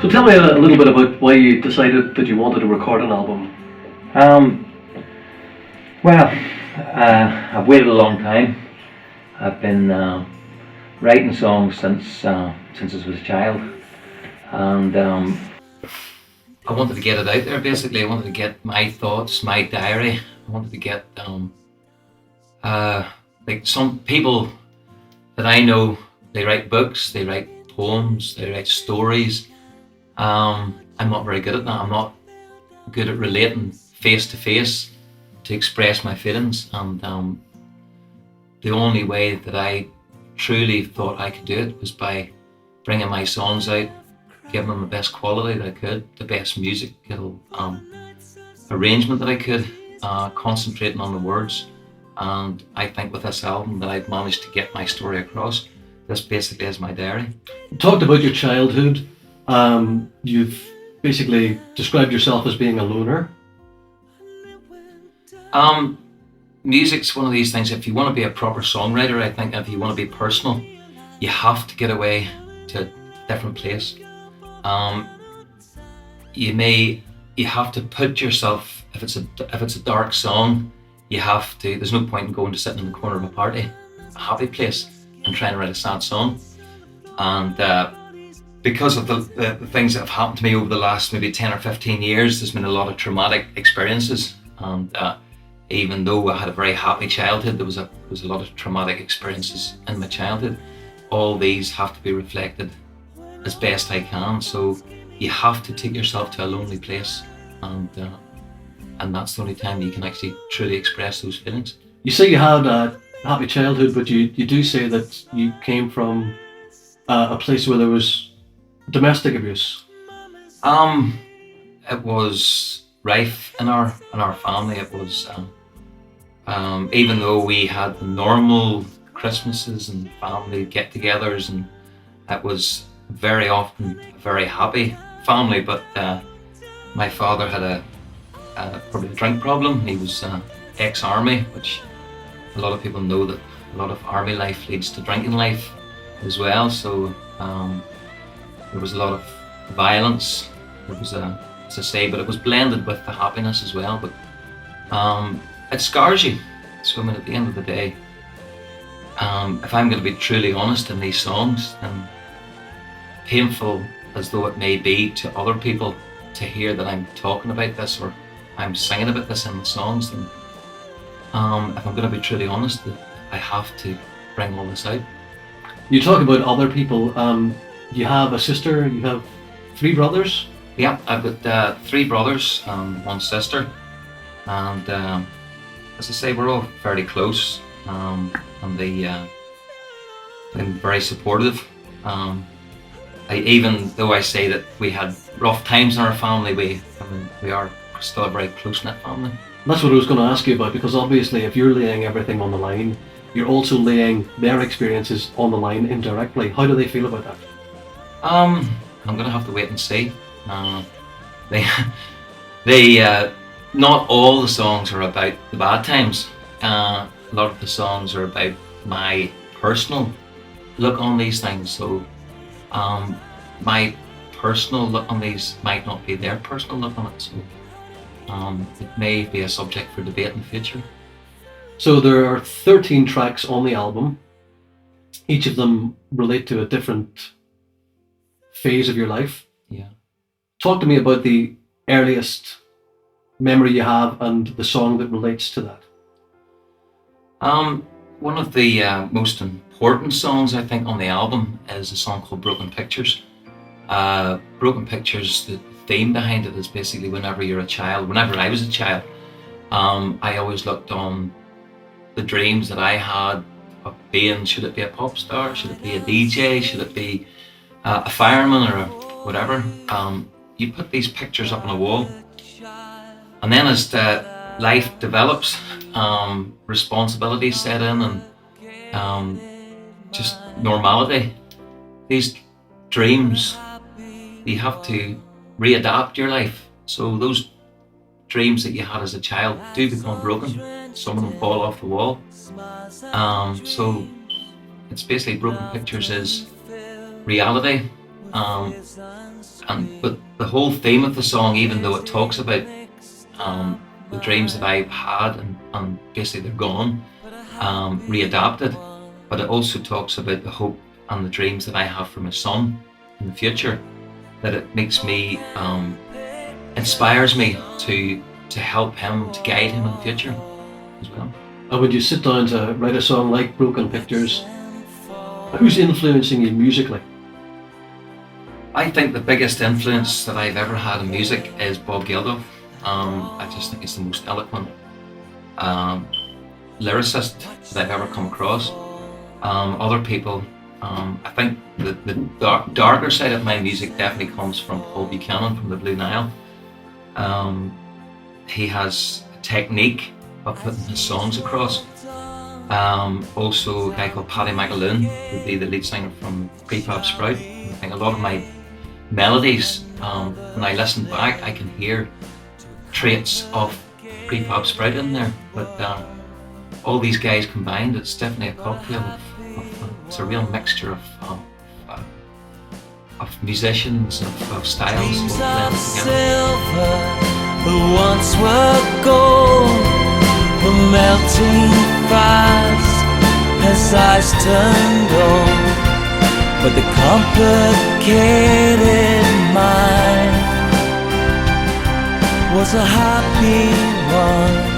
So tell me a little bit about why you decided that you wanted to record an album. Um, well, I've waited a long time. I've been writing songs since I was a child, and I wanted to get it out there. Basically, I wanted to get my thoughts, my diary. I wanted to get like some people that I know. They write books, they write poems, they write stories. I'm not very good at that. I'm not good at relating face to face to express my feelings, and the only way that I truly thought I could do it was by bringing my songs out, giving them the best quality that I could, the best musical arrangement that I could, concentrating on the words. And I think with this album that I've managed to get my story across. This basically is my diary. You talked about your childhood. You've basically described yourself as being a loner. Music's one of these things. If you want to be a proper songwriter, I think if you want to be personal, you have to get away to a different place. You have to put yourself. If it's a dark song, you have to. There's no point in going to sitting in the corner of a party, a happy place, and trying to write a sad song. And because of the things that have happened to me over the last maybe 10 or 15 years, there's been a lot of traumatic experiences. And even though I had a very happy childhood, there was a lot of traumatic experiences in my childhood. All these have to be reflected as best I can. So you have to take yourself to a lonely place, and that's the only time you can actually truly express those feelings. You say you had a happy childhood, but you do say that you came from a place where there was domestic abuse. It was rife in our family. It was even though we had the normal Christmases and family get-togethers, and it was very often a very happy family, but my father had probably a drink problem. He was ex-army, which a lot of people know that a lot of army life leads to drinking life as well. So there was a lot of violence. It was as I say, but it was blended with the happiness as well. But it scars you. So I mean, at the end of the day, if I'm going to be truly honest in these songs, and painful as though it may be to other people to hear that I'm talking about this or I'm singing about this in the songs, then if I'm going to be truly honest, I have to bring all this out. You talk about other people. You have a sister. You have 3 brothers. Yeah, I've got 3 brothers and 1 sister, and as I say, we're all fairly close, and they've been very supportive. Even though I say that we had rough times in our family, we are still a very close-knit family. That's what I was going to ask you about, because obviously if you're laying everything on the line, you're also laying their experiences on the line indirectly. How do they feel about that? I'm going to have to wait and see. They not all the songs are about the bad times. A lot of the songs are about my personal look on these things. So my personal look on these might not be their personal look on it. So it may be a subject for debate in the future. So there are 13 tracks on the album. Each of them relate to a different phase of your life. Yeah. Talk to me about the earliest memory you have and the song that relates to that. One of the most important songs I think on the album is a song called Broken Pictures. Broken Pictures, the theme behind it is basically whenever you're a child, whenever I was a child, I always looked on the dreams that I had of being, should it be a pop star, should it be a DJ, should it be a fireman or whatever. You put these pictures up on a wall, and then as life develops, responsibilities set in, and just normality, these dreams, you have to readapt your life. So those dreams that you had as a child do become broken. Some of them fall off the wall. So it's basically Broken Pictures is reality. But the whole theme of the song, even though it talks about the dreams that I've had and basically they're gone, readapted, but it also talks about the hope and the dreams that I have for my son in the future. That it makes me, inspires me to help him, to guide him in the future as well. And when you sit down to write a song like Broken Pictures, who's influencing you musically? I think the biggest influence that I've ever had in music is Bob Geldof. I just think he's the most eloquent lyricist that I've ever come across. Other people, I think the darker side of my music definitely comes from Paul Buchanan from the Blue Nile. He has a technique of putting his songs across. Also a guy called Paddy McAloon would be the lead singer from Prefab Sprout. I think a lot of my melodies, when I listen back, I can hear traits of Prefab Sprout in there. But all these guys combined, it's definitely a cocktail of it's a real mixture of musicians, of styles. Dreams of silver, that once were gold, were melting fast as ice turned old. But the complicated mind was a happy one.